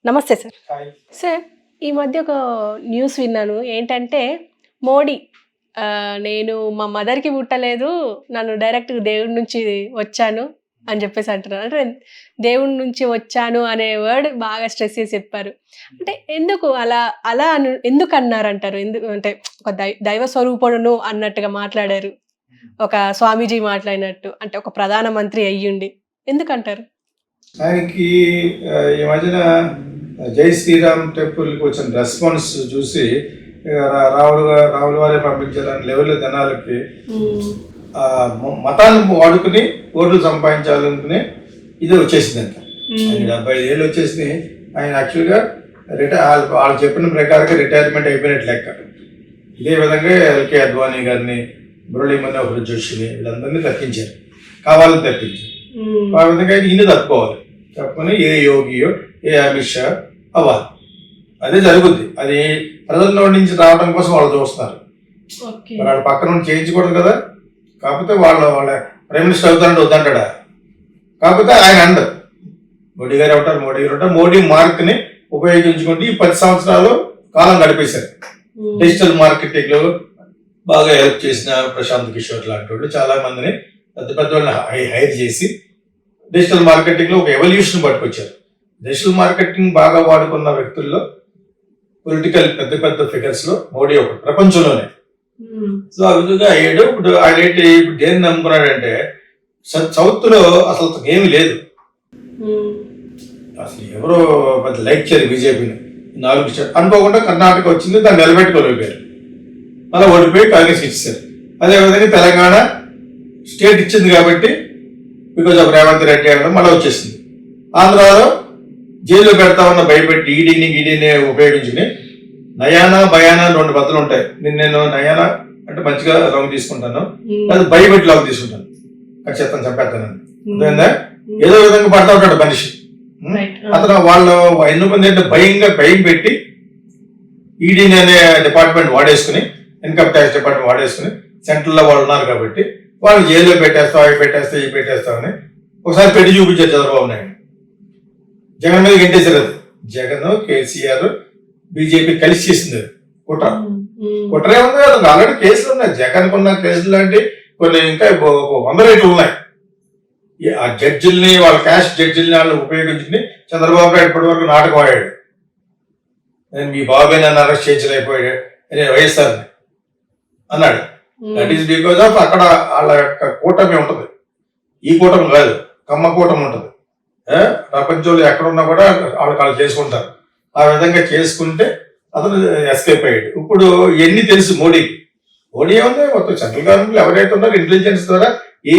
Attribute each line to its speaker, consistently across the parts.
Speaker 1: నమస్తే sir.
Speaker 2: Hi.
Speaker 1: Sir, ఈ మధ్య ఒక న్యూస్ విన్నాను. ఏంటంటే మోడీ నేను మా మదర్‌కి పుట్టలేదు. నన్ను డైరెక్ట్‌గా దేవుడి నుంచి వచ్చాను అని చెప్పేసి అంటున్నారు. అంటే దేవుడి నుంచి వచ్చాను అనే వర్డ్ బాగా స్ట్రెస్ చేసి చెప్పారు. అంటే ఎందుకు అలా అలా ఎందుకు అన్నారంటారు? అంటే ఒక దైవ స్వరూపుడును అన్నట్టుగా మాట్లాడారు. ఒక స్వామీజీ మాట్లాడినట్టు. అంటే ఒక ప్రధానమంత్రి అయ్యుండి ఎందుకంటారు?
Speaker 2: ఆయనకి ఈ మధ్యన జై శ్రీరామ్ టెంపుల్కి వచ్చిన రెస్పాన్స్ చూసి రావుల వారే పంపించాలని లెవెల్లో జనాలకి మతాన్ని వాడుకుని ఓట్లు సంపాదించాలనుకుని ఇది వచ్చేసిందంట. ఆయన 75 ఏళ్ళు వచ్చేసి ఆయన యాక్చువల్గా వాళ్ళు చెప్పిన ప్రకారంగా రిటైర్మెంట్ అయిపోయినట్టు లెక్క. ఇదే విధంగా ఎల్కే అద్వానీ గారిని, మురళీ మనోహర్ జోషిని వీళ్ళందరినీ తప్పించారు, కావాలని తప్పించారు. ఆ విధంగా ఈయన తప్పుకోవాలి. తప్పుకొని ఏ యోగియో ఏ అమిత్ షా అవ్వాలి. అదే జరుగుద్ది. అది ప్రజల్లో నుంచి రావడం కోసం వాళ్ళు చూస్తున్నారు. వాళ్ళ పక్కన నుండి చేయించకూడదు కదా. కాకపోతే వాళ్ళ ప్రైమ్ మినిస్టర్ అవుతారంటే వద్దంటాడా. కాకపోతే ఆయన అండరు మోడీ గారు అవుతారు. మోడీ మార్క్ని ఉపయోగించుకుంటూ ఈ 10 సంవత్సరాలు కాలం గడిపేశారు. డిజిటల్ మార్కెటింగ్లో బాగా హెల్ప్ చేసిన ప్రశాంత్ కిషోర్ లాంటి వాళ్ళు చాలా మందిని పెద్ద వాళ్ళని హైర్ చేసి డిజిటల్ మార్కెటింగ్లో ఒక ఎవల్యూషన్ పట్టుకొచ్చారు. డిజిటల్ మార్కెటింగ్ బాగా వాడుకున్న వ్యక్తుల్లో పొలిటికల్ పెద్ద ఫిగర్స్లో మోడీ ఒకటి ప్రపంచంలోనే. సో ఆ విధంగా అయ్యాడు. ఇప్పుడు ఆయన ఇప్పుడు దేన్ని నమ్ముకున్నాడంటే సౌత్లో అసలు ఏమీ లేదు. అసలు ఎవరో పెద్ద లైక్ చేయరు బీజేపీని. 4 స్టేట్ అనుకోకుండా కర్ణాటక వచ్చింది, దాన్ని నిలబెట్టుకోలేకపోయారు. మళ్ళీ ఓడిపోయి కాంగ్రెస్ ఇచ్చేసారు. అదేవిధంగా తెలంగాణ స్టేట్ ఇచ్చింది కాబట్టి బికాజ్ ఆఫ్ రేవంత్ రెడ్డి అనడం మళ్ళీ వచ్చేసింది. ఆంధ్రాలో జైల్లో పెడతామన్న భయపెట్టి ఈడీని ఉపయోగించుకుని నయానా భయానా 2 పద్ధతులు ఉంటాయి. నేను నయానా అంటే మంచిగా రంగు తీసుకుంటాను, లేదా భయపెట్టి లాగు తీసుకుంటాను, ఖచ్చితంగా చంపేస్తానని. అర్థమైందా? ఏదో విధంగా పడతా ఉంటాడు మనిషి. అతను వాళ్ళు ఎన్నుకుంది అంటే భయం పెట్టి ఈడీని అనే డిపార్ట్మెంట్ వాడేసుకుని, ఇన్కమ్ ట్యాక్స్ డిపార్ట్మెంట్ వాడేసుకుని సెంట్రల్లో వాళ్ళు ఉన్నారు కాబట్టి వాళ్ళు జైల్లో పెట్టేస్తావు, అవి పెట్టేస్తావు, ఇవి పెట్టేస్తామని ఒకసారి పెట్టి చూపించారు చంద్రబాబు నాయుడు. జగన్ మీద గెంటేశారు. అది జగన్, కేసీఆర్, బీజేపీ కలిసి చేసింది కుట్రే ఉంది కదా. ఆల్రెడీ కేసులు ఉన్నాయి. జగన్ కొన్న కేసులు లాంటి కొన్ని ఇంకా 100 రేట్లు ఉన్నాయి. ఆ జడ్జిల్ని, వాళ్ళ క్యాస్ట్ జడ్జిల్ని వాళ్ళు ఉపయోగించుకుని చంద్రబాబు నాయుడు ఇప్పటి వరకు నాటకం ఆడాడు. నేను మీ బాబాయ్ నన్ను అరెస్ట్ చేయించలేకపోయాడు, నేను వైఎస్ఆర్ని అన్నాడు. దట్ ఈస్ బికాజ్ ఆఫ్ అక్కడ వాళ్ళ యొక్క కూటమి ఉంటుంది. ఈ కూటమి కాదు, కమ్మ కూటమి ఉంటుంది. ప్రపంచంలో ఎక్కడున్నా కూడా వాళ్ళు చేసుకుంటారు. ఆ విధంగా చేసుకుంటే అతను ఎస్కేప్ అయ్యాడు. ఇప్పుడు ఎన్ని తెలుసు మోడీకి. మోడీ ఏముంది, మొత్తం సెంట్రల్ గవర్నమెంట్ ఎవరైతే ఉన్నారో ఇంటెలిజెన్స్ ద్వారా ఏ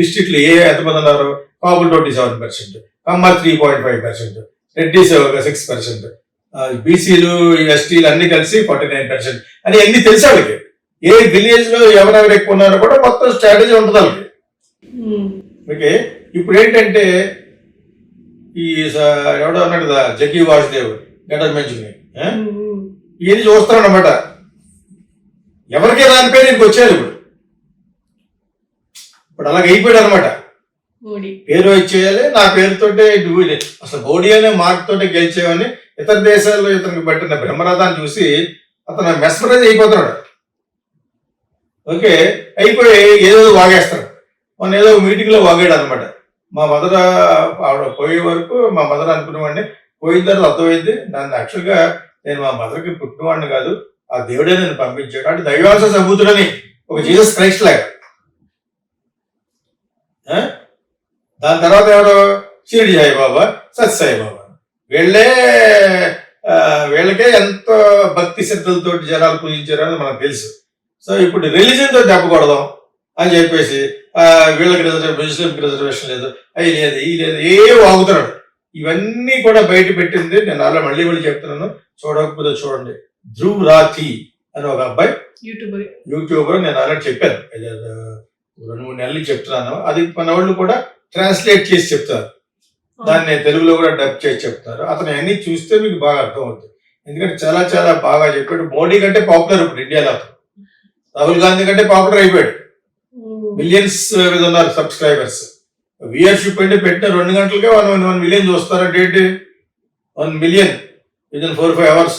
Speaker 2: డిస్ట్రిక్ట్లు ఎంతమంది ఉన్నారు, కాపులు 27%, కమ్మ 3.5%, రెడ్డిస్ 6%, బీసీలు, ఎస్టీలు అన్ని కలిసి 49% అని అన్ని తెలిసి వాళ్ళకి. ఏ విలేజ్ లో ఎవరెవరు ఎక్కువ ఉన్నారో కూడా మొత్తం స్ట్రాటజీ ఉంటుంది వాళ్ళకి. ఓకే, ఇప్పుడు ఏంటంటే ఈ ఎవడో అన్నాడు కదా జగ్గి వాసుదేవ్ గడ్డలు పెంచుకుని ఇవన్నీ చూస్తాడు అనమాట. ఎవరికే దాని పేరు ఇంటికి వచ్చారు. ఇప్పుడు అలాగే అయిపోయాడు అనమాట. పేరు ఇచ్చేయాలి, నా పేరుతోటే అసలు మోడీ అనే మార్క్ తోటే గెలిచేవని ఇతర దేశాల్లో ఇతనికి పట్టిన బ్రహ్మరథాన్ని చూసి అతను మెస్మరైజ్ అయిపోతున్నాడు. ఓకే, అయిపోయి ఏదో వాగేస్తాడు. మొన్న ఏదో మీటింగ్ లో వాగాడు అనమాట. మా మదర్ ఆవిడ పోయే వరకు మా మదర్ అనుకునేవాడిని, పోయిన తర్వాత అర్థమైంది నన్ను యాక్చువల్గా నేను మా మదర్కి పుట్టినవాడిని కాదు, ఆ దేవుడే నేను పంపించాడు అంటే దైవాంశ సంభూతుడని ఒక జీసస్ క్రైస్ట్ లాగా. దాని తర్వాత ఎవరో షిరిడి సాయిబాబా, సత్య సాయిబాబా, వీళ్ళకే ఎంతో భక్తి శ్రద్ధలతో జనాలు పూజించారని మనకు తెలుసు. సో ఇప్పుడు రిలీజన్తో దెబ్బకూడదాం అని చెప్పేసి వీళ్ళకి ముస్లింకి రిజర్వేషన్ లేదు, అవి లేదు, ఈ లేదు, వాగుతున్నాడు. ఇవన్నీ కూడా బయట పెట్టింది. నేను అలా మళ్ళీ చెప్తున్నాను, చూడకపోతే చూడండి. ధ్రువ్ రాథీ అని ఒక అబ్బాయి యూట్యూబర్, నేను అలా చెప్పాను 2-3 నెలలు చెప్తున్నాను. అది మన వాళ్ళు కూడా ట్రాన్స్లేట్ చేసి చెప్తారు, దాన్ని తెలుగులో కూడా డబ్ చేసి చెప్తారు. అతను అన్ని చూస్తే మీకు బాగా అర్థం అవుతుంది. ఎందుకంటే చాలా చాలా బాగా చెప్పాడు. మోడీ కంటే పాపులర్ ఇప్పుడు ఇండియాలో. రాహుల్ గాంధీ కంటే పాపులర్ అయిపోయాడు. మిలియన్స్ మీద ఉన్నారు సబ్స్క్రైబర్స్. వ్యూయర్షిప్ అంటే పెట్టిన 2 గంటలకే 1 మిలియన్ చూస్తారంటే ఏంటి? 1 million within 4-5 hours.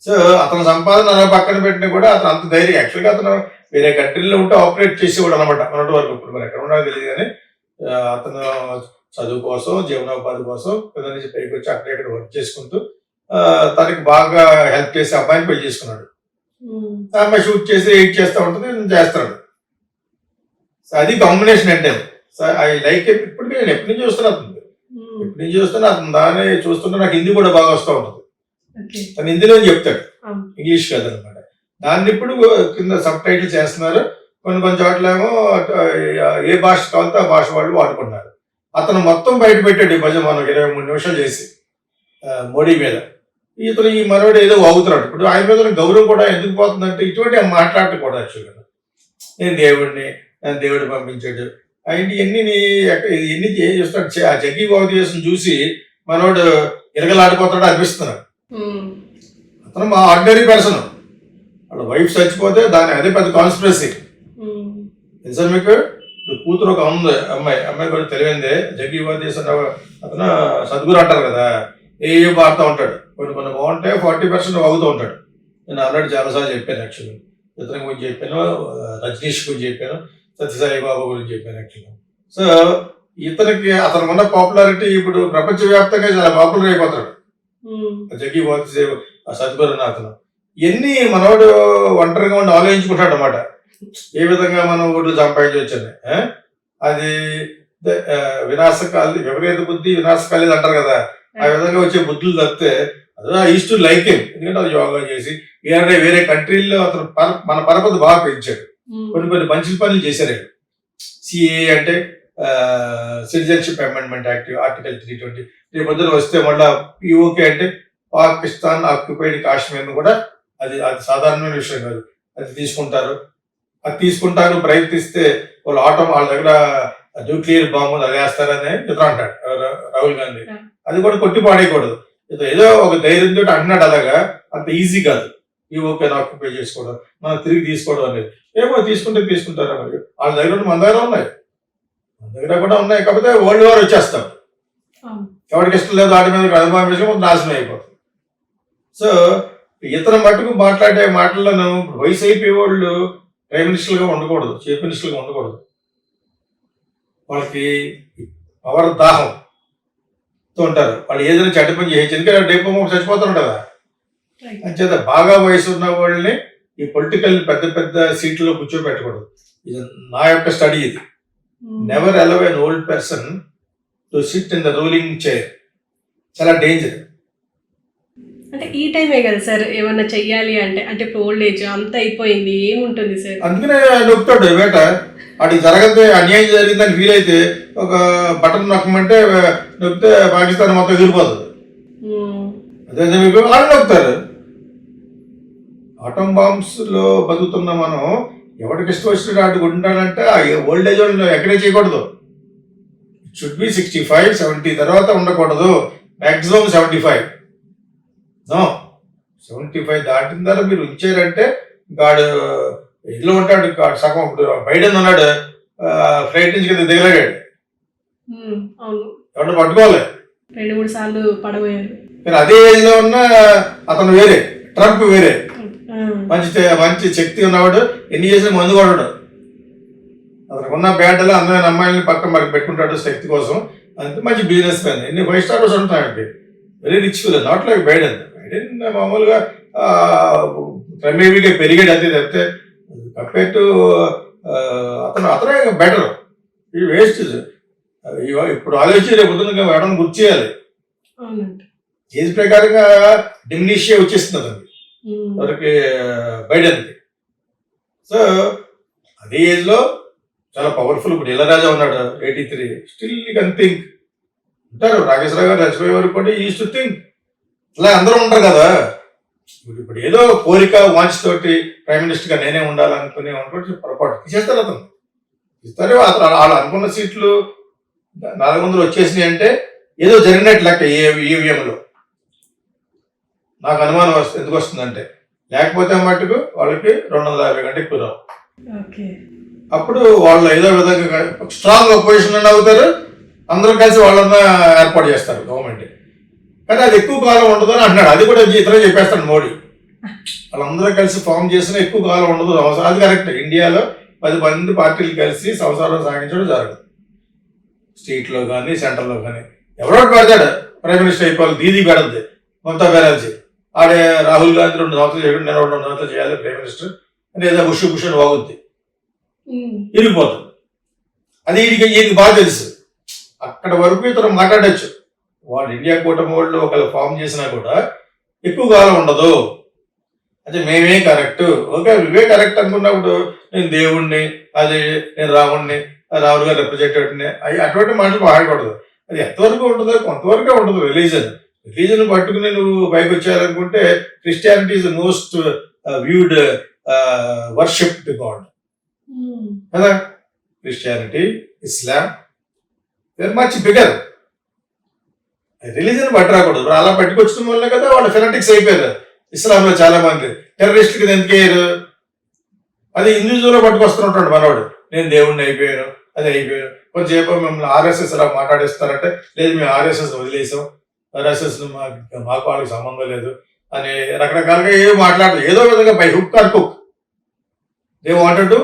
Speaker 2: సో అతను సంపాదన అలా పక్కన పెట్టినా కూడా అతను అంత ధైర్యం, యాక్చువల్గా అతను వేరే కంట్రీలో ఉంటే ఆపరేట్ చేసేవాడు అనమాట మొన్నటి వరకు. ఇప్పుడు మరి ఎక్కడ ఉన్నాడో తెలియదు కానీ అతను చదువు కోసం, జీవనోపాధి కోసం కింద నుంచి పైకి వచ్చి అక్కడ ఇక్కడ వర్క్ చేసుకుంటూ తనకి బాగా హెల్ప్ చేసి అబ్బాయిని పెళ్లి చేసుకున్నాడు. ఆ అమ్మాయి షూట్ చేసి ఎయిట్ చేస్తూ ఉంటుంది, చేస్తున్నాడు. సో అది కాంబినేషన్ అంటే ఐ లైక్ ఇట్. ఇప్పటికీ నేను ఎప్పటి నుంచి చూస్తున్నా అతను దాన్ని చూస్తుంటే నాకు హిందీ కూడా బాగా వస్తూ ఉంటుంది. తను హిందీలో చెప్తాడు, ఇంగ్లీష్ కాదనమాట. దాన్ని ఇప్పుడు కింద సబ్ టైటిల్ చేస్తున్నారు. కొన్ని చోట్ల ఏమో ఏ భాష కావాలితే ఆ భాష వాళ్ళు వాడుకున్నారు. అతను మొత్తం బయట పెట్టాడు ఈ భజన మనం 23 నిమిషాలు చేసి మోడీ మీద. ఇతను ఈ మనోడు ఏదో వాగుతున్నాడు. ఇప్పుడు ఆయన మీద గౌరవం కూడా ఎందుకు పోతుందంటే ఇటువంటి మాట్లాడకూడదు. యాక్చువల్గా నేను దేవుడు పంపించాడు ఆయన ఎన్ని ఏం చేస్తాడు. ఆ జగ్గి బాబు చేసిన చూసి మనోడు ఇరగలాడిపోతాడు అనిపిస్తున్నాడు. అతను మా ఆర్డినరీ పర్సన్. వాళ్ళ వైఫ్ చచ్చిపోతే అదే పెద్ద కాన్స్పిరసీ తెలుసా మీకు. కూతురు ఒక అమ్మాయి కూడా తెలియందే. జగ్గి బాబు చేసిన అతను సద్గురు అంటారు కదా, ఏ పాడుతూ ఉంటాడు. కొన్ని బాగుంటాయి, 40% వాగుతూ ఉంటాడు. నేను ఆల్రెడీ చాలాసార్లు చెప్పాను. యాక్చువల్లీ ఇతని గురించి చెప్పాను, రజనీష్ గురించి చెప్పాను, సత్యసాయి బాబా గురించి చెప్పాను. యాక్చువల్గా సో అతనికి ఉన్న పాపులారిటీ ఇప్పుడు ప్రపంచవ్యాప్తంగా చాలా పాపులర్ అయిపోతాడు. జగ్గి బాబు సద్గురు అతను ఎన్ని మనోడు ఒంటరిగా ఉండి ఆలోచించుకుంటాడు అనమాట. ఏ విధంగా మనం ఓట్లు సంపాదించవచ్చని. అది విపరీత బుద్ధి వినాశకాలి అంటారు కదా, ఆ విధంగా వచ్చే బుద్ధులు తప్పితే అదే I use to like him. ఎందుకంటే అది యోగా చేసి వేరే కంట్రీల్లో అతను మన పరపతి బాగా పెంచాడు. కొన్ని మంచి పనులు చేశారు. సిఏ అంటే సిటిజన్షిప్ అమెండ్మెంట్ యాక్ట్, ఆర్టికల్ 320 రేపు పొద్దున వస్తే మళ్ళీ పిఓకే అంటే పాకిస్తాన్ ఆక్యుపైడ్ కాశ్మీర్ను కూడా అది సాధారణమైన విషయం కాదు. అది తీసుకుంటారు ప్రయత్నిస్తే వాళ్ళ దగ్గర న్యూక్లియర్ బాంబు అదేస్తారని ఇతను అంటాడు రాహుల్ గాంధీ. అది కూడా కొట్టి పాడేయకూడదు. ఏదో ఒక ధైర్యంతో అంటున్నాడు. అలాగా అంత ఈజీ కాదు పిఓకేని ఆక్యుపై చేసుకోవడం, మనం తిరిగి తీసుకోవడం అనేది. ఏమో తీసుకుంటారా మరి. వాళ్ళ దగ్గర మన దగ్గర కూడా ఉన్నాయి. కాకపోతే వరల్డ్ వార్ వచ్చేస్తాం. ఎవరికి ఇష్టం లేదు వాటి మీద అభిమానం నాశనం అయిపోతుంది. సో ఇతర మటుకు మాట్లాడే మాటలను వయసు అయిపోయే వాళ్ళు ప్రైమ్ మినిస్టర్గా ఉండకూడదు, చీఫ్ మినిస్టర్గా ఉండకూడదు. వాళ్ళకి పవర్ దాహంతో ఉంటారు. వాళ్ళు ఏదైనా చెడ్డ పని చేయొచ్చు. ఎందుకంటే రేపు చచ్చిపోతారు కదా. అంచేత బాగా వయసు ఉన్న వాళ్ళని ఈ పొలిటికల్ పెద్ద సీట్లలో కూర్చోబెట్టకూడదు. ఇది నా యొక్క స్టడీ. ఇది never allow an old person to sit in the ruling chair. చాలా డేంజర్.
Speaker 1: అంటే ఈ టైమే కదా సార్ ఏమన్నా చెయ్యాలి అంటే ఇప్పుడు ఓల్డ్ ఏజ్ అంతా అయిపోయింది, ఏముంటుంది సార్. అందుకనే
Speaker 2: నొక్కుతాడు వేట. వాటికి జరగతే అన్యాయం జరిగిందని ఫీల్ అయితే ఒక బటన్ నొక్కమంటే నొక్కితే పాకిస్తాన్ మొత్తం ఎగిరిపోతుంది. అదే మీకు వాళ్ళు నొక్కుతారు. ఆటం బాంబ్స్ లో బతుకుతున్న మనం ఎవరికి ఇష్టం వచ్చినట్టు అటు ఉంటాడంటే ఓల్డ్ ఏజ్ వాళ్ళు ఎక్కడే చేయకూడదు. షుడ్ బి 65, 70 తర్వాత ఉండకూడదు. మ్యాక్సిమం 75. 75 దాటిన తర్వాత మీరు ఉంచారంటే గాడు ఇదిలో ఉంటాడు. సగం ఇప్పుడు బైడెన్ ఉన్నాడు, ఫ్లైట్ నుంచి కింద దిగలేగాడు. ఎవరు పట్టుకోవాలి,
Speaker 1: 2-3 సార్లు పడబోయారు.
Speaker 2: అదే ఏజ్ లో ఉన్న అతను వేరే, ట్రంప్ వేరే. మంచి శక్తి ఉన్నవాడు, ఎన్ని చేసిన మందు కొడడు. అతనికి ఉన్న బ్యాటలో అందమైన అమ్మాయిని పక్కన మరి పెట్టుకుంటాడు శక్తి కోసం. అంతే మంచి బిజినెస్ మ్యాన్. ఎన్ని 5 స్టార్స్ ఉంటాయండి. Very rich fill, not like Biden. మామూలుగా క్రమేవిగా పెరిగాడు అంతే తప్పితే కంపేర్ టు అతనే బెటర్. ఈ వేస్ట్. ఇప్పుడు ఆలోచించి రేపు పొద్దున్న ఎవరైనా గుర్తు చేయాలి. ఏజ్ ప్రకారంగా డిమినిషియా వచ్చేస్తుంది అతనికి, ఎవరికి బైడెన్కి. సో అదే ఏజ్ లో చాలా పవర్ఫుల్. ఇప్పుడు ఇళరాజా ఉన్నాడు 83, స్టిల్ యూ కెన్ థింక్. ఉంటారు రాకేశ్వరరావు గారు చచ్చిపోయే వరకు కూడా ఈజ్ టు థింక్. అలా అందరూ ఉంటారు కదా. ఇప్పుడు ఏదో కోరిక వాంచ్ తోటి ప్రైమ్ మినిస్టర్ గా నేనే ఉండాలనుకునే పొరపాటు తీసేస్తారు. అతను ఇస్తారు. అతను వాళ్ళు అనుకున్న సీట్లు 400 వచ్చేసినాయి అంటే ఏదో జరిగినట్టు లెక్క. ఈవీఎంలో నాకు అనుమానం ఎందుకు వస్తుందంటే, లేకపోతే మట్టుకు వాళ్ళకి 250 కంటే ఎక్కువ రావు. అప్పుడు వాళ్ళు ఏదో విధంగా స్ట్రాంగ్ అపోజిషన్ అవుతారు. అందరూ కలిసి వాళ్ళన్నా ఏర్పాటు చేస్తారు గవర్నమెంట్. కానీ అది ఎక్కువ కాలం ఉండదు అని అంటున్నాడు. అది కూడా ఇతరే చెప్పేస్తాడు మోడీ. వాళ్ళందరూ కలిసి ఫామ్ చేసిన ఎక్కువ కాలం ఉండదు. అది కరెక్ట్. ఇండియాలో 10 మంది పార్టీలు కలిసి సంవత్సరాలు సాగించడం జరగదు. స్టేట్లో కానీ సెంట్రల్లో కానీ ఎవరో పెడతాడు. ప్రైమ్ మినిస్టర్ అయిపోవాలి, దీదీ పెడద్ది మమతా బెనర్జీ. ఆడే రాహుల్ గాంధీ 2 సంవత్సరాలు చేయడం, నేను 2 సంవత్సరాలు చేయాలి ప్రైమ్ మినిస్టర్ అంటే ఏదో బుష్ అని వాగుద్ది, ఇరిగిపోతుంది. అది ఈయనకి బాగా తెలుసు. అక్కడ వరకు ఇతను మాట్లాడచ్చు. వాళ్ళు ఇండియా కూటమి వాళ్ళు ఒకవేళ ఫామ్ చేసినా కూడా ఎక్కువ కాలం ఉండదు. అంటే మేమే కరెక్ట్, ఓకే ఇవే కరెక్ట్ అనుకున్నప్పుడు నేను దేవుణ్ణి, అది నేను రాముణ్ణి, రాహుల్ గారు రిప్రజెంటేటివ్ని, అటువంటి మాటలు మాట్లాడకూడదు. అది ఎంతవరకు ఉంటుందో కొంతవరకే ఉంటుంది. రిలీజన్ పట్టుకుని నువ్వు పైకి వచ్చేయాలనుకుంటే Christianity is the most viewed worshipped god కదా. Christianity, Islam were much bigger. Religion పట్టి రాకూడదు. అలా పట్టుకొచ్చడం వల్ల కదా వాళ్ళు ఫెనటిక్స్ అయిపోయారు. ఇస్లాంలో చాలా మంది టెర్రరిస్ట్ కింద ఎందుకు అయ్యారు? అది హిందూజంలో పట్టుకొస్తున్నట్టు మనవాడు, నేను దేవుణ్ణి అయిపోయాను, అది అయిపోయాను. కొంచెంసేపు మిమ్మల్ని ఆర్ఎస్ఎస్ అలా మాట్లాడేస్తారంటే, లేదు మేము ఆర్ఎస్ఎస్ వదిలేసాం, ఆర్ఎస్ఎస్ మాకు వాళ్ళకి సంబంధం లేదు అని రకరకాలుగా ఏదో మాట్లాడతారు. ఏదో విధంగా బై హుక్ ఆర్ కుక్ they wanted to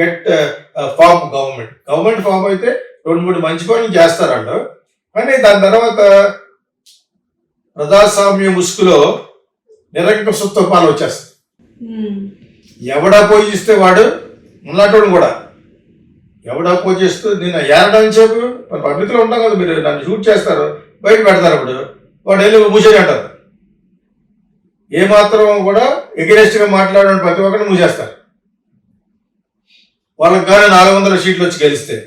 Speaker 2: get form. Government form అయితే 2-3 మంచి పనులు చేస్తారు వాళ్ళు. కానీ దాని తర్వాత ప్రజాస్వామ్య ముసుగులో నిరంకుశత్వాలు వచ్చేస్తాయి. ఎవడా పోజిస్తే వాడు ఉన్నట్టు కూడా ఎవడా పోజిస్తూ నేను ఏరడానికి చెప్పు మన పబ్లిక్లో ఉంటాం కదా, మీరు నన్ను షూట్ చేస్తారు, బయట పెడతారు. అప్పుడు వాడు వెళ్ళి మూసేది అంటారు. ఏమాత్రం కూడా ఎగరెస్ట్గా మాట్లాడిన ప్రతి ఒక్కరిని మూసేస్తారు. వాళ్ళకి కానీ 400 సీట్లు వచ్చి గెలిస్తే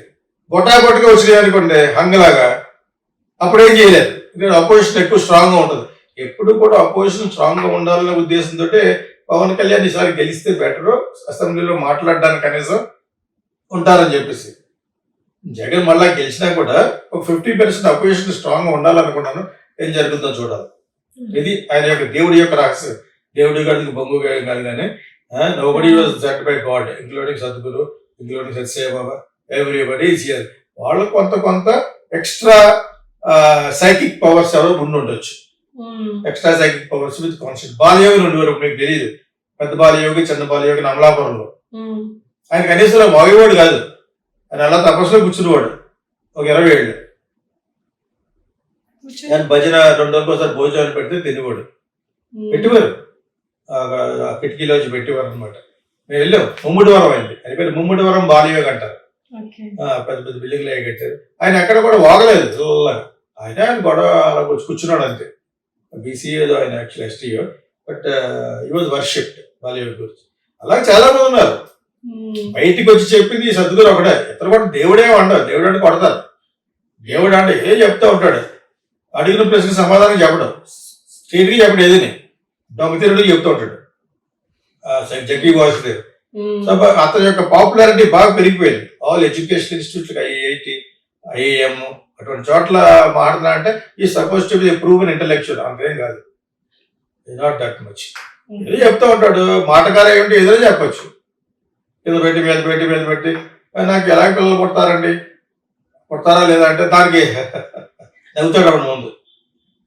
Speaker 2: గొట్టాగొట్టుగా వచ్చినాయి అనుకోండి హంగలాగా, అప్పుడు ఏం చేయలేదు. ఎందుకంటే అపోజిషన్ ఎక్కువ స్ట్రాంగ్గా ఉంటుంది. ఎప్పుడు కూడా అపోజిషన్ స్ట్రాంగ్గా ఉండాలనే ఉద్దేశంతో పవన్ కళ్యాణ్ ఈసారి గెలిస్తే బెటరు, అసెంబ్లీలో మాట్లాడడానికి కనీసం ఉంటారని చెప్పేసి. జగన్ మళ్ళా గెలిచినా కూడా ఒక 50% అపోజిషన్ స్ట్రాంగ్గా ఉండాలనుకున్నాను. ఏం జరుగుతుందో చూడాలి. ఇది ఆయన యొక్క దేవుడి యొక్క రహస్యం. దేవుడి గారికి బొంగు కాదు కానీ nobody was judged by God, including Sadhguru, including Sathya Sai Baba, everybody is here. వాళ్ళు కొంత ఎక్స్ట్రా సైకిక్ పవర్స్ ఎవరో ముందు ఉండొచ్చు. Extra psychic powers with conscious. Balayogi 2 వరకు మీకు తెలియదు. పెద్ద బాలయోగి, చిన్న బాలయోగి అమలాపురంలో. ఆయన కనీసం మగవాడు కాదు, ఆయన అలా తపస్సులో కూర్చునేవాడు ఒక 20 ఏళ్ళు. ఆయన భజన 2 రోజులకు ఒకసారి భోజనాలు పెడితే తినేవాడు. పెట్టేవారు, కిటికీలో వచ్చి పెట్టేవారు అనమాట. మేము వెళ్ళాం. ముమ్మిడివరం అయింది, ఆయన పేరు ముమ్మిడివరం బాలయోగి అంటారు. పెద్ద పెద్ద బిల్డింగ్లు అవి కట్టారు. ఆయన ఎక్కడ కూడా వాగలేదు చల్లగా. ఆయన గొడవ అలా వచ్చి కూర్చున్నాడు అంతే. బీసీ ఏదో ఆయన యాక్చువల్ ఎస్టీఓ, బట్ ఈ వాజ్ వర్షిప్డ్ బాలయోగి గురించి. అలా చాలా మంది ఉన్నారు. బయటికి వచ్చి చెప్పింది ఈ సద్గురు ఒకటే. ఇతరు కూడా దేవుడే ఉండవు. దేవుడు అంటే కొడతారు. దేవుడు అంటే ఏ చెప్తా ఉంటాడు, అడిగిన ప్రశ్నకు సమాధానం చెప్పడం, స్ట్రీట్కి చెప్పడం, ఏదని దొంగతీరుడు చెప్తూ ఉంటాడు. జగ్గి వాసుదేవ్. సో అతని యొక్క పాపులారిటీ బాగా పెరిగిపోయింది. All education institutes, IIT, IIM అటువంటి చోట్ల మాట్లాడుతున్నా అంటే ఈ suppose to be proven intellectual. అంతేం కాదు, నాట్ దట్ మచ్. ఏదో చెప్తూ ఉంటాడు. మాటకార ఏమిటి ఏదో చెప్పచ్చు. ఏదో మీద పెట్టి నాకు ఎలా పిల్లలు పుడతారా లేదా అంటే దానికి నవ్వుతాడు అప్పుడు ముందు.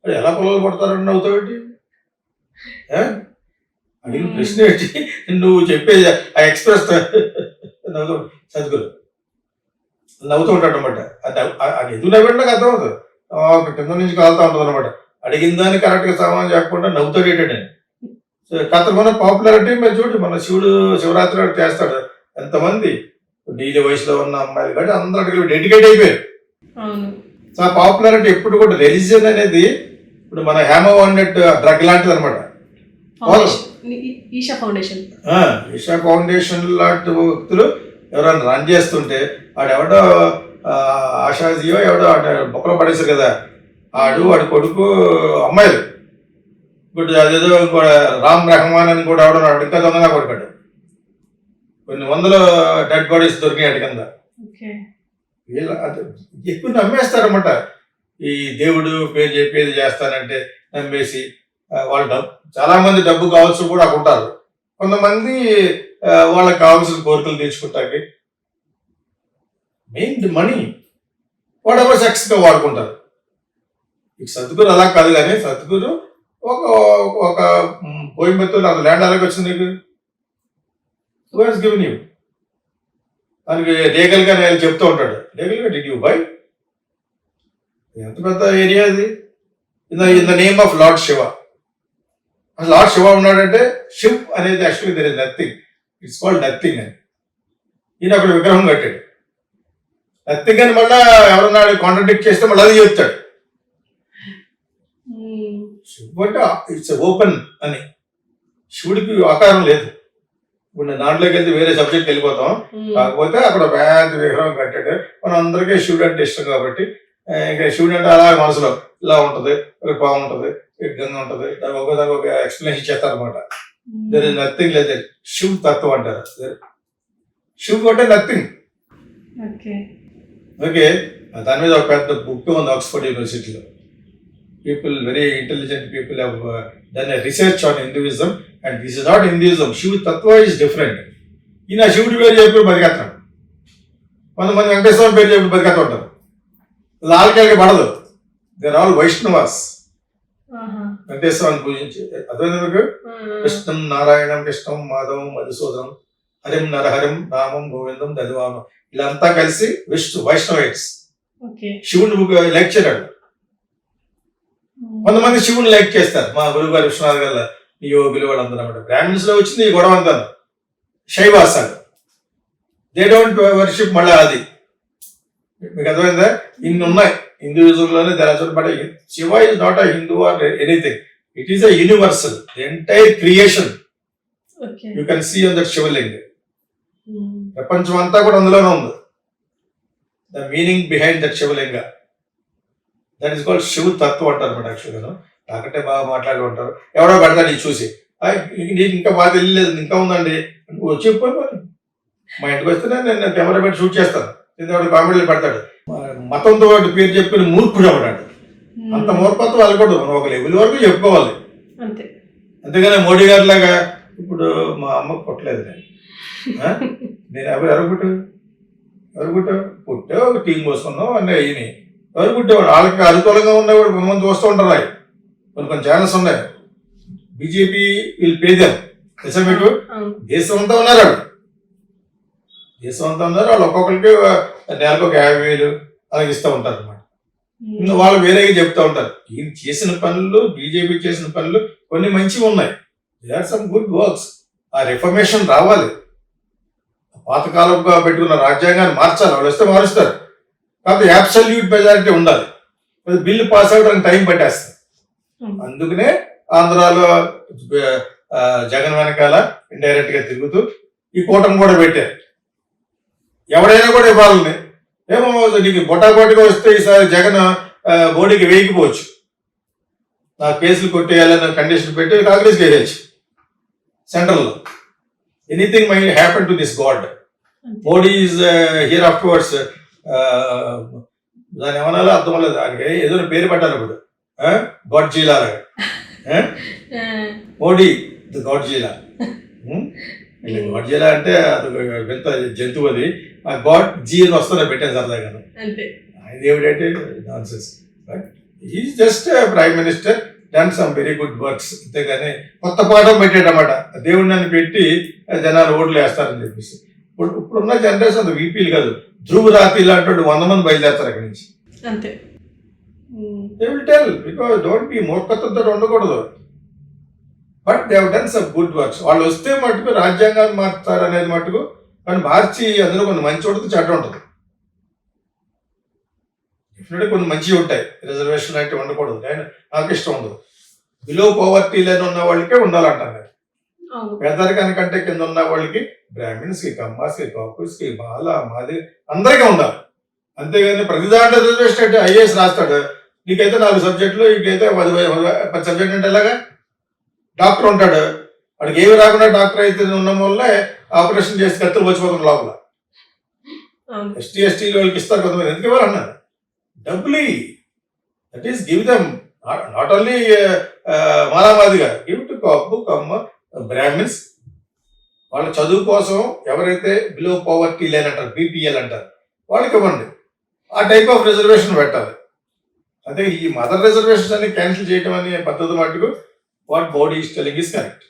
Speaker 2: ఎలా పిల్లలు పుడతారని నవ్వుతావేంటి? అడిగిన ప్రశ్న ఏంటి? నువ్వు చెప్పే ఆ ఎక్స్ప్రెస్ నవ్వుతాడు. సద్గురు నవ్వుతూ ఉంటాడు అనమాట. అది ఎందుకు నవ్వండి నాకు అర్థమవుతుంది. కింద నుంచి కాలుతూ ఉంటుంది అనమాట. అడిగిన దాన్ని కరెక్ట్గా సమాధానం చెప్పకుండా నవ్వుతాడు ఏంటండి. సో కథకున్న పాపులారిటీ మరి చూడు, మన శివరాత్రి చేస్తాడు. ఎంతమంది నీళ్ళ వయసులో ఉన్న అమ్మాయిలు కానీ అందరూ డెడికేట్ అయిపోయారు. సో ఆ పాపులారిటీ ఎప్పుడు కూడా రిలీజియన్ అనేది ఇప్పుడు మన హేమ వాడినట్టు డ్రగ్ లాంటిది అనమాట.
Speaker 1: ఈషా ఫౌండేషన్
Speaker 2: లాంటి వ్యక్తులు ఎవరైనా రన్ చేస్తుంటే వాడెవడో ఆషాజీయో ఎవడో బొక్కలో పడేశారు కదా, వాడి కొడుకు అమ్మాయిలు. ఇప్పుడు అదేదో కూడా రామ్ రెహమాన్ అని కూడా ఎవడన్నాడు, ఇంకా దొంగగా కొడుకాడు. కొన్ని 100 డెడ్ బాడీస్ దొరికినాయి కింద. వీళ్ళ ఎక్కువ నమ్మేస్తారన్నమాట. ఈ దేవుడు పేరు చెప్పేది చేస్తానంటే నమ్మేసి వాళ్ళు చాలా మంది డబ్బు కావాల్సి కూడా ఉంటారు. కొంతమంది వాళ్ళకి కావాల్సిన కోరికలు తీర్చుకుంటాకి మెయిన్ మనీ. వాట్ ఎవర్ సెక్స్గా వాడుకుంటారు. ఇక సద్గురు అలా కాదు, కానీ సద్గురు ఒక ఒక కోయంబత్తూరు అంత ల్యాండ్ అలాగే వచ్చింది నీకు, హూ హాస్ గివెన్ యూ? దానికి లీగల్గా నేను చెప్తూ ఉంటాడు, లీగల్గా డిడ్ యూ బై? ఎంత పెద్ద ఏరియా అది, in the name of Lord Shiva. Lord Shiva ఉన్నాడంటే శివ్ అనేది actually there is nothing, it's called nothing అని. ఈయన అక్కడ విగ్రహం కట్టాడు. నథింగ్ అని మళ్ళీ ఎవరన్నా కాంట్రడిక్ట్ చేస్తే మళ్ళీ అది చెప్తాడు. శివ్ అంటే ఇట్స్ ఓపెన్ అని, శివుడికి ఆకారం లేదు. ఇప్పుడు నేను దాంట్లోకి వెళ్తే వేరే సబ్జెక్ట్ వెళ్ళిపోతాం. కాకపోతే అక్కడ పెద్ద విగ్రహం కట్టాడు. మన అందరికీ శివుడు అంటే ఇష్టం కాబట్టి ఇంకా శివుడు అంటే అలా మనసులో ఇలా ఉంటది, ఒక పాము ఉంటది, గంగ ఉంటది, దానికి ఒక ఎక్స్ప్లెనేషన్ చేస్తారు అనమాట. దర్ ఇస్ నథింగ్ లేదు, శివ్ తత్వం అంటారు. శివ్ అంటే నథింగ్. ఓకే, దాని మీద ఒక పెద్ద బుక్ ఉంది ఆక్స్ఫర్డ్ యూనివర్సిటీలో. People, very intelligent people have done a research on Hinduism and this is not Hinduism. Shiva Tattva is different. ఈయన శివుడి పేరు చెప్పి బతికేస్తాడు. కొంతమంది వెంకటేశ్వర పేరు చెప్పి బతికేస్తూ ఉంటారు. లాల్కేళ్ళకి పడదు, దేర్ ఆల్ వైష్ణవాస్. వెంకటేశ్వరాన్ని పూజించి అదే మీకు కృష్ణం నారాయణం కృష్ణం మాధవం మధుసూదనం హరిం నరహరిం రామం గోవిందం దదివామం, వీళ్ళంతా కలిసి వైష్ణవైట్స్. శివుని లైక్ చేయడు. కొంతమంది శివుని లైక్ చేస్తారు. మా గురువు గారు విశ్వనాథ్ గారు యోగులు వాళ్ళందరూ అన్నమాట. బ్రాహ్మిన్స్ లో వచ్చింది ఈ గొడవ అంతా. శైవాసాలు దే డోంట్ వర్షిప్ మళ్ళీ అది. మీకు అర్థమైందా? ఇన్ని ఉన్నాయి హిందూయిజంలోనే తెలచు. But Shiva is not a Hindu or anything, it is a universal, the entire creation you can see on that Shivling. ప్రపంచం అంతా కూడా అందులోనే ఉంది. The meaning behind that Shivalinga, that is called Shiva తత్వం అంటారు అనమాట. యాక్చువల్గా నాకంటే బాగా మాట్లాడి ఉంటారు. ఎవడో పెడతాడు ఇది చూసి, నీకు ఇంకా బాగా తెలియలేదు, ఇంకా ఉందండి చెప్పు. మా ఇంటికి వస్తే నేను కెమెరా పెట్టి షూట్ చేస్తాను. ఎందుకంటే కామెడీలు పెడతాడు. మతంతో వాటి పేరు చెప్పిన మూర్ఖుడు అవడాడు. అంత మూర్ఖత్వం వెళ్ళకూడదు, మనం ఒక లెవెల్ వరకు చెప్పుకోవాలి. అంతేగాని మోడీ గారి లాగా ఇప్పుడు మా అమ్మ పుట్టలేదు, నేను ఎవరు పుట్టావు ఒక టీం కోసుకున్నావు అన్నీ అయ్యి ఎవరు పుట్టేవాడు. వాళ్ళకి అనుకూలంగా ఉండేవాడు కొంతమంది చూస్తూ ఉంటారు. అవి కొన్ని ఛానల్స్ ఉన్నాయి. బీజేపీ వీళ్ళు పేదం తెలుసా మీకు? దేశం అంతా ఉన్నారు వాళ్ళు, దేశం అంతా ఉన్నారు. వాళ్ళు ఒక్కొక్కరికి నెలకు ఒక 50,000 అలాగే ఇస్తూ ఉంటారు అనమాట. వాళ్ళు వేరేగా చెప్తా ఉంటారు. ఈయన చేసిన పనులు, బీజేపీ చేసిన పనులు కొన్ని మంచివి ఉన్నాయి. They are some good works. ఆ రిఫర్మేషన్ రావాలి. పాతకాలంగా పెట్టుకున్న రాజ్యాంగాన్ని మార్చాలి. వాళ్ళు వస్తే మారుస్తారు. కాకపోతే అబ్సల్యూట్ మెజారిటీ ఉండాలి. బిల్లు పాస్ అవ్వడానికి టైం పట్టేస్తుంది. అందుకనే ఆంధ్రాలో జగన్ వెనకాల ఇండైరెక్ట్ గా తిరుగుతూ ఈ కూటమి కూడా పెట్టారు. ఎవడైనా కూడా ఇవ్వాలని. ఏమో నీకు బొటాబొటిగా వస్తే ఈసారి జగన్ మోడీకి వేయకపోవచ్చు. నా కేసులు కొట్టేయాలని కండిషన్ పెట్టి కాంగ్రెస్కి వేయచ్చు సెంట్రల్లో. Anything my happen to this God. Modi is here after words. దాని ఏమన్నా అర్థం లేదు. దానికి ఏదో పేరు పెట్టాలి ఇప్పుడు, గాడ్జీలా. మోడీ ది గాడ్జీలా. గాడ్జీలా అంటే అది వింత జంతువు. అది ఆ గాడ్ జీ అని వస్తుందో పెట్టాను సరదాగా. ఆయన ఏమిటంటే nonsense. Is just prime minister, done some very good works. అంతేగాని కొత్త పాఠం పెట్టాడన్నమాట. దేవుడిని నన్ను పెట్టి జనాలు ఓట్లు వేస్తారని చెప్పేసి. ఇప్పుడున్న జనరేషన్ వీపీలు కాదు, ధ్రువ రాతి ఇలాంటి 100 మంది బయలుదేరుతారు అక్కడి నుంచి. అంతే. They will tell, because don't be మూర్ఖత్వంతో ఉండకూడదు. But they have done some good works. వాళ్ళు వస్తే మటుకు రాజ్యాంగాన్ని మార్చుతారు అనేది మటుకు, కానీ మార్చి అందులో కొన్ని మంచి ఉంటుంది, చెడ్డ ఉంటుంది. డెఫినెట్గా కొన్ని మంచివి ఉంటాయి. రిజర్వేషన్ అయితే ఉండకూడదు, కానీ నాకు ఇష్టం ఉండదు. బిలో పవర్టీ లైన్ ఉన్న వాళ్ళకే ఉండాలంటాను. పేదరికానికంటే కింద ఉన్న వాళ్ళకి, బ్రాహ్మిన్స్కి, కమ్మాస్కి, కాపుస్కి, బాల, మాది అందరికీ ఉండాలి. అంతేగాని ప్రతి దాంట్లో రిజర్వేషన్ అంటే ఐఏఎస్ రాస్తాడు, నీకైతే 4 సబ్జెక్టులు, నీకైతే 10 సబ్జెక్ట్ అంటే ఎలాగా? డాక్టర్ ఉంటాడు, వాడికి ఏమి రాకుండా డాక్టర్ అయితే ఉన్న వల్లే ఆపరేషన్ చేసి కత్తులు వచ్చిపోతుంది లోపల. ఎస్టీ ఎస్టీలు వాళ్ళకి ఇస్తారు కొంతమంది. ఎందుకు ఇవ్వాలన్నారు? డబ్బులు. That is give them, not only మాలామాదిగా, give to Kapu, Kamma, Brahmins. వాళ్ళ చదువు కోసం ఎవరైతే బిలో పవర్టీ లైన్ అంటారు, బీపీఎల్ అంటారు, వాళ్ళకి ఇవ్వండి. ఆ టైప్ ఆఫ్ రిజర్వేషన్ పెట్టాలి. అదే ఈ మదర్ రిజర్వేషన్స్ అన్ని క్యాన్సిల్ చేయడం అనే పద్ధతి మటుకు what Modi is telling is correct.